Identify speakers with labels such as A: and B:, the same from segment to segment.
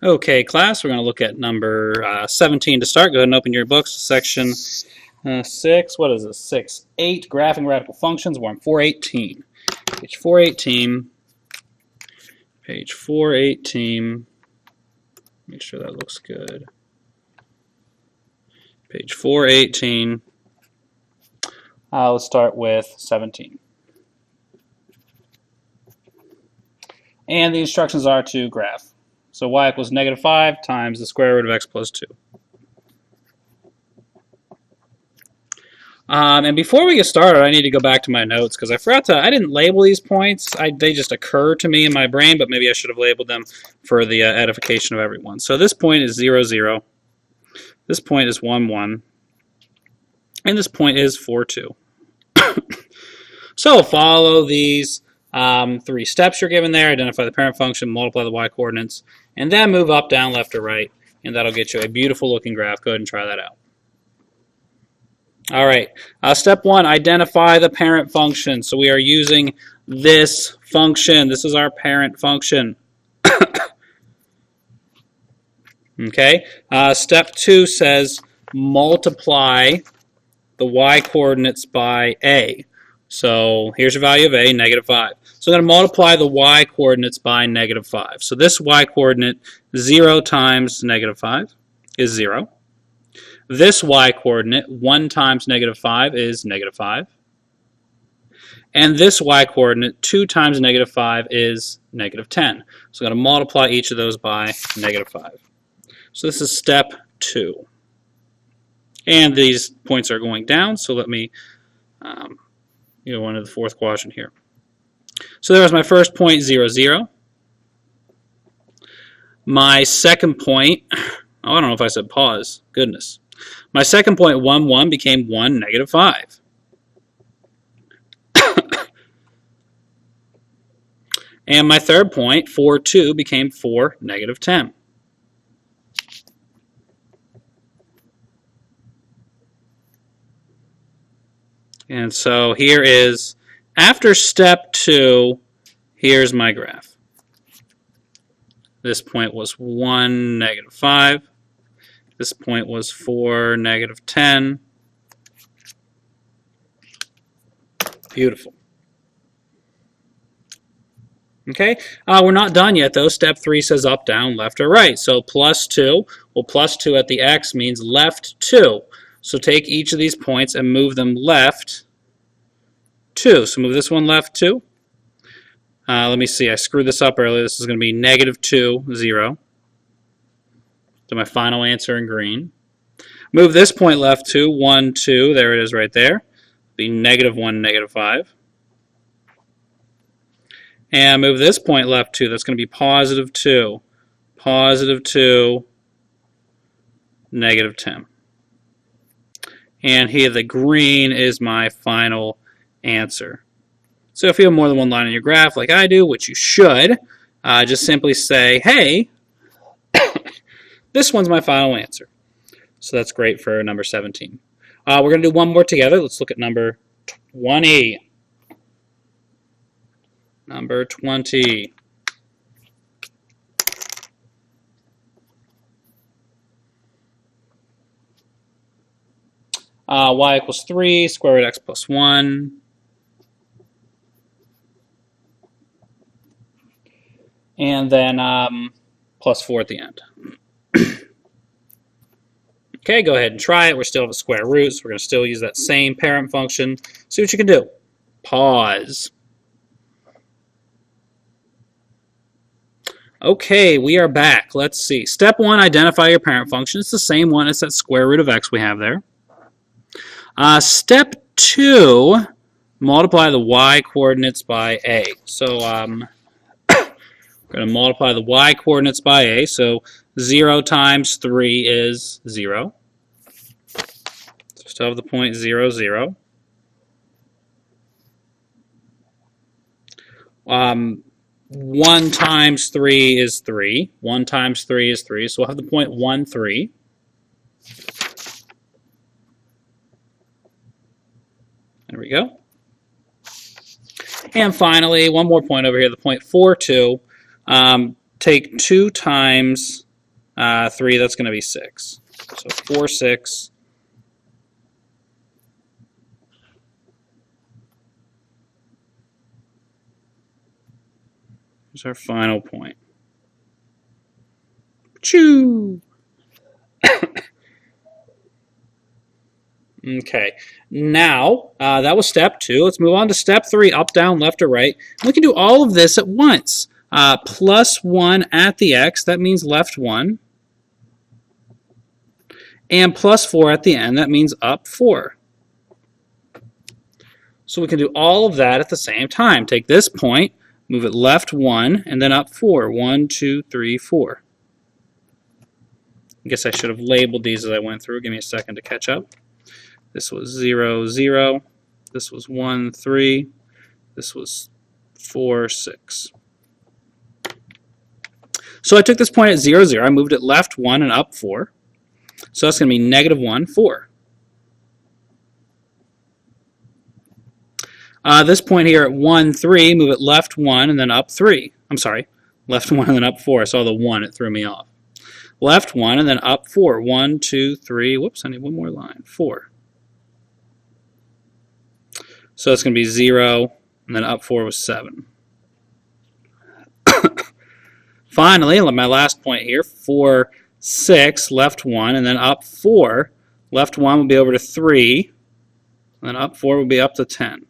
A: Okay, class, we're going to look at number 17 to start. Go ahead and open your books, section 6. What is this? 6, 8, graphing radical functions. We're on 418. Page 418. Page 418. Make sure that looks good. Page 418. Let's start with 17. And the instructions are to graph. So y equals -5 times the square root of x plus 2. And before we get started, I need to go back to my notes because I didn't label these points. They just occur to me in my brain, but maybe I should have labeled them for the edification of everyone. So this point is 0, 0. This point is 1, 1. And this point is 4, 2. So follow these 3 steps you're given there. Identify the parent function, multiply the y coordinates, and then move up, down, left, or right. And that'll get you a beautiful looking graph. Go ahead and try that out. All right, step 1, identify the parent function. So we are using this function. This is our parent function. Okay, step 2 says multiply the y coordinates by a. So here's your value of a, -5. So I'm going to multiply the y coordinates by -5. So this y coordinate, 0 times -5 is 0. This y coordinate, 1 times -5 is -5. And this y coordinate, 2 times -5 is -10. So I'm going to multiply each of those by -5. So this is step 2. And these points are going down, so let me go into the fourth quadrant here. So there was my first point, 0, 0. My second point, I don't know if I said pause, goodness. My second point, 1, 1, became 1, -5. And my third point, 4, 2, became 4, -10. And so here is, after step 2, here's my graph. This point was 1, -5. This point was 4, -10. Beautiful. Okay, we're not done yet though. Step 3 says up, down, left, or right. So plus 2, well, plus 2 at the x means left 2. So take each of these points and move them left 2. So move this one left 2. Let me see, I screwed this up earlier. This is going to be -2, 0. So my final answer in green. Move this point left 2, 1, 2. There it is right there. Be -1, -5. And move this point left 2. That's going to be +2. +2, -10. And here the green is my final answer. So if you have more than one line in your graph like I do, which you should, just simply say, hey, this one's my final answer. So that's great for number 17. We're going to do one more together. Let's look at number 20. Number 20. Y equals 3, square root x plus 1. And then plus 4 at the end. Okay, go ahead and try it. We still have a square root, so we're going to still use that same parent function. See what you can do. Pause. Okay, we are back. Let's see. Step 1, identify your parent function. It's the same one as that square root of x we have there. Step 2, multiply the y coordinates by a. So we're going to multiply the y coordinates by a. So 0 times 3 is 0. So still have the point 0, 0. 1 times 3 is 3. 1 times 3 is 3. So we'll have the point 1, 3. There we go. And finally, one more point over here, the point 4, 2. Take 2 times 3, that's going to be 6. So 4, 6. Here's our final point. Choo! Okay, now that was step 2. Let's move on to step 3, up, down, left, or right. We can do all of this at once. Plus 1 at the x, that means left 1. And plus 4 at the end, that means up 4. So we can do all of that at the same time. Take this point, move it left 1, and then up 4. 1, 2, 3, 4. I guess I should have labeled these as I went through. Give me a second to catch up. This was 0, 0. This was 1, 3. This was 4, 6. So I took this point at 0, 0. I moved it left 1 and up 4. So that's going to be negative 1, 4. This point here at 1, 3, move it left 1 and then up 3. I'm sorry, left 1 and then up 4. I saw the 1, it threw me off. Left 1 and then up 4. 1, 2, 3. Whoops, I need one more line. 4. So it's going to be 0, and then up 4 was 7. Finally, my last point here, 4, 6, left 1, and then up 4. Left 1 will be over to 3, and then up 4 will be up to 10.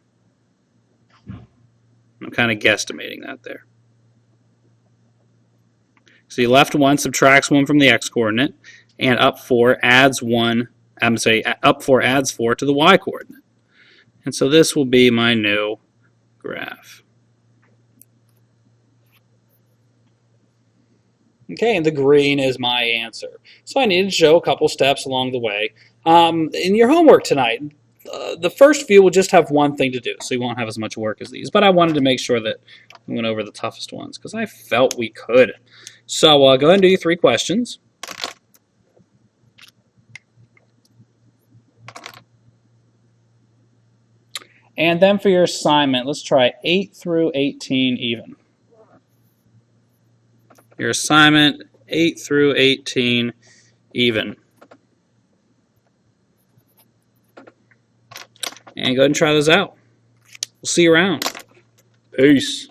A: I'm kind of guesstimating that there. So you left 1 subtracts 1 from the x-coordinate, and up 4 adds 1, up 4 adds 4 to the y-coordinate. And so this will be my new graph. Okay, and the green is my answer. So I needed to show a couple steps along the way. In your homework tonight, the first few will just have one thing to do, so you won't have as much work as these. But I wanted to make sure that we went over the toughest ones, because I felt we could. So go ahead and do your 3 questions. And then for your assignment, let's try 8 through 18 even. Your assignment, 8 through 18 even. And go ahead and try those out. We'll see you around. Peace.